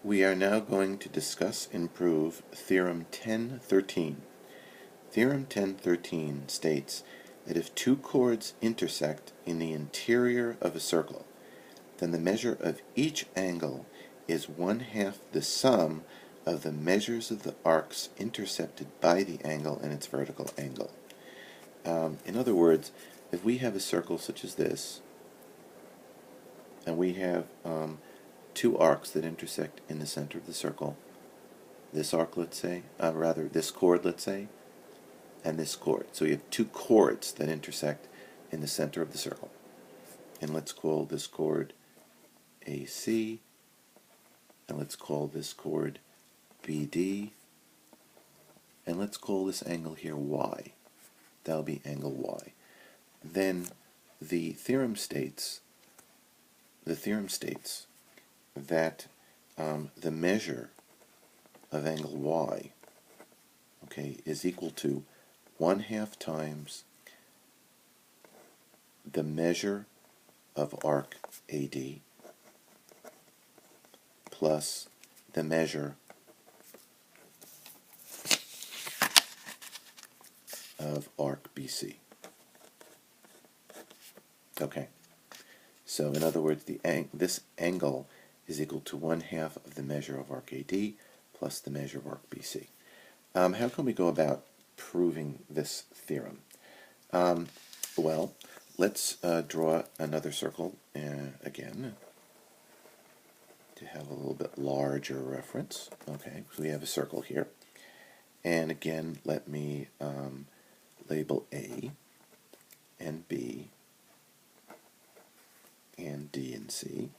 We are now going to discuss and prove Theorem 1013. Theorem 1013 states that if two chords intersect in the interior of a circle, then the measure of each angle is 1/2 the sum of the measures of the arcs intercepted by the angle and its vertical angle. In other words, if we have a circle such as this, and we have two arcs that intersect in the center of the circle, this arc, let's say, rather this chord, let's say, and this chord. So you have two chords that intersect in the center of the circle. And let's call this chord AC, and let's call this chord BD, and let's call this angle here Y. That'll be angle Y. Then the theorem states that the measure of angle Y, okay, is equal to 1/2 times the measure of arc AD plus the measure of arc BC. Okay, so in other words, this angle is equal to 1/2 of the measure of arc AD plus the measure of arc BC. How can we go about proving this theorem? Well, let's draw another circle again to have a little bit larger reference. Okay, so we have a circle here, and again, let me label A and B and D and C,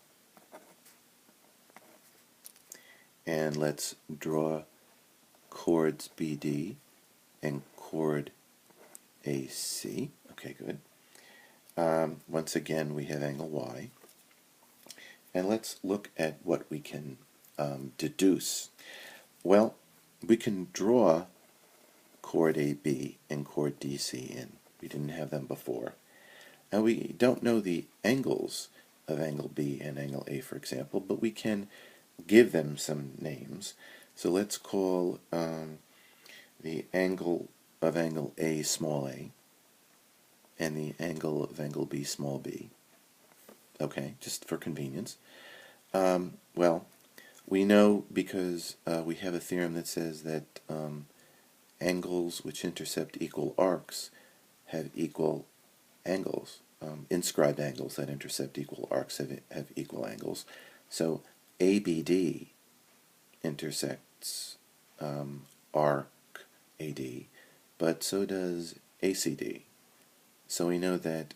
and let's draw chords BD and chord AC. Okay, good. Once again, we have angle Y, and let's look at what we can deduce. Well, we can draw chord AB and chord DC in. We didn't have them before. And we don't know the angles of angle B and angle A, for example, but we can give them some names. So let's call the angle of angle A small a and the angle of angle B small b. Okay, just for convenience. Well, we know because we have a theorem that says that angles which intercept equal arcs have equal angles. Inscribed angles that intercept equal arcs have equal angles. So ABD intersects arc AD, but so does ACD. So we know that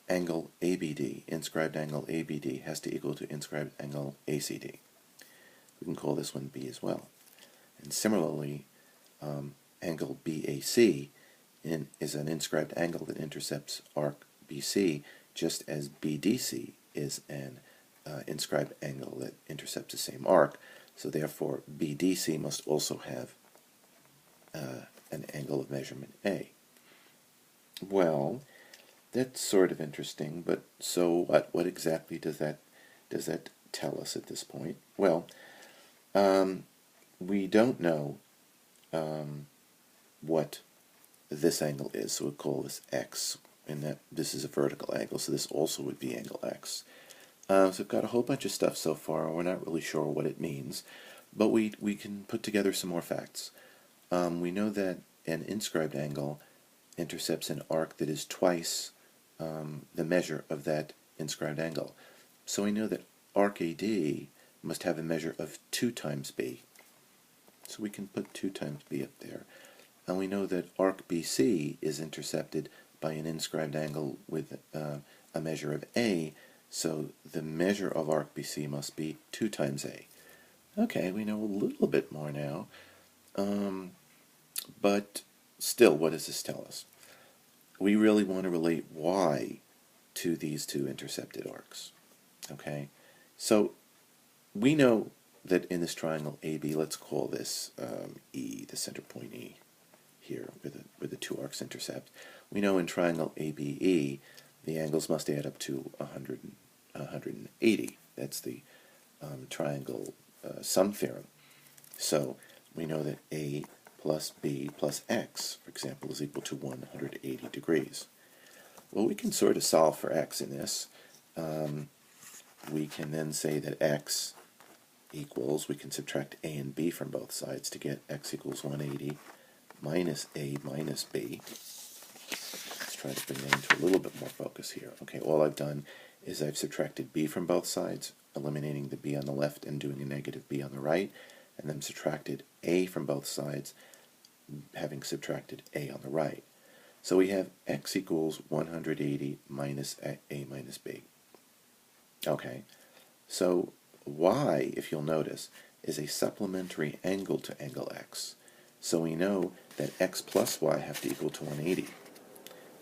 angle ABD, inscribed angle ABD, has to equal to inscribed angle ACD. We can call this one B as well. And similarly, angle BAC is an inscribed angle that intercepts arc BC, just as BDC is an inscribed angle that intercepts the same arc. So therefore, BDC must also have an angle of measurement A. Well, that's sort of interesting, but so what? What exactly does that tell us at this point? Well, we don't know what this angle is, so we'll call this X, and that this is a vertical angle, so this also would be angle X. So we've got a whole bunch of stuff so far, and we're not really sure what it means, but we can put together some more facts. We know that an inscribed angle intercepts an arc that is twice the measure of that inscribed angle. So we know that arc AD must have a measure of 2 times B. So we can put 2 times B up there. And we know that arc BC is intercepted by an inscribed angle with a measure of A, so the measure of arc BC must be 2 times A. Okay, we know a little bit more now, but still, what does this tell us? We really want to relate Y to these two intercepted arcs. Okay, so we know that in this triangle AB, let's call this E, the center point E, here where the two arcs intercept. We know in triangle ABE, the angles must add up to 180. That's the triangle sum theorem. So we know that a plus b plus x, for example, is equal to 180 degrees. Well, we can sort of solve for x in this. We can then say that x equals, we can subtract a and b from both sides to get x equals 180 minus a minus b. Let's try to bring that into a little bit more focus here. Okay, all I've done is I've subtracted b from both sides, eliminating the b on the left and doing a negative b on the right, and then subtracted a from both sides, having subtracted a on the right. So we have x equals 180 minus a minus b. Okay, so y, if you'll notice, is a supplementary angle to angle x. So we know that x plus y have to equal to 180.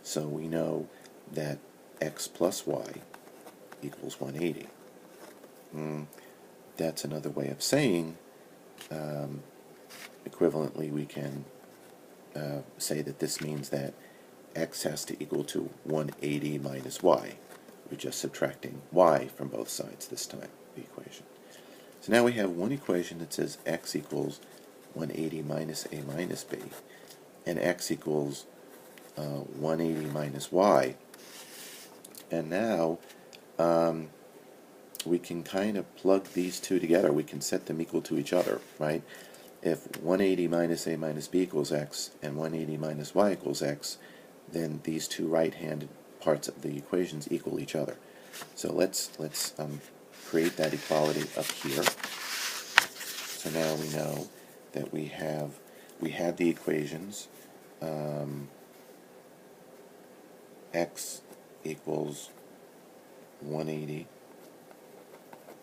So we know that x plus y equals 180. That's another way of saying, equivalently, we can say that this means that x has to equal to 180 minus y. We're just subtracting y from both sides this time, the equation. So now we have one equation that says x equals 180 minus a minus b, and x equals 180 minus y. And now we can kind of plug these two together. We can set them equal to each other, right? If 180 minus a minus b equals x and 180 minus y equals x, then these two right-handed parts of the equations equal each other. So let's create that equality up here. So now we know that we had the equations x equals 180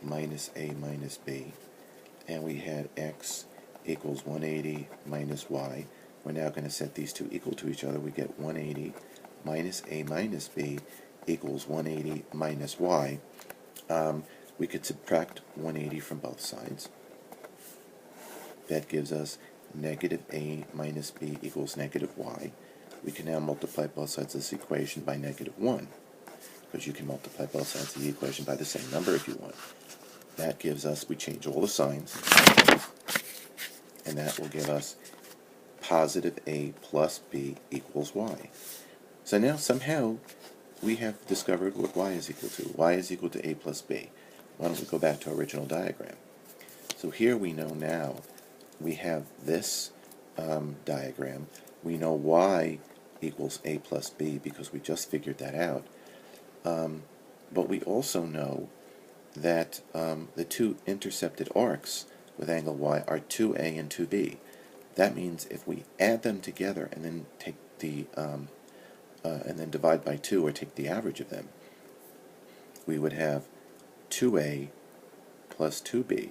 minus a minus b, and we had x equals 180 minus y. We're now going to set these two equal to each other. We get 180 minus a minus b equals 180 minus y. We could subtract 180 from both sides. That gives us negative a minus b equals negative y. We can now multiply both sides of this equation by negative 1, because you can multiply both sides of the equation by the same number if you want. That gives us, we change all the signs, and that will give us positive a plus b equals y. So now somehow we have discovered what y is equal to. Y is equal to a plus b. Why don't we go back to our original diagram? So here we know now we have this diagram. We know y equals a plus b because we just figured that out. But we also know that the two intercepted arcs with angle y are 2a and 2b. That means if we add them together and then take the and then divide by 2 or take the average of them, we would have 2a plus 2b,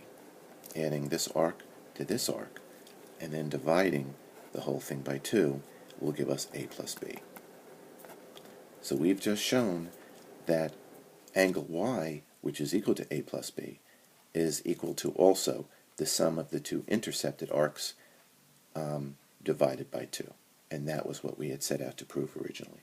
adding this arc to this arc, and then dividing the whole thing by 2 will give us a plus b. So we've just shown that angle y, which is equal to a plus b, is equal to also the sum of the two intercepted arcs divided by 2. And that was what we had set out to prove originally.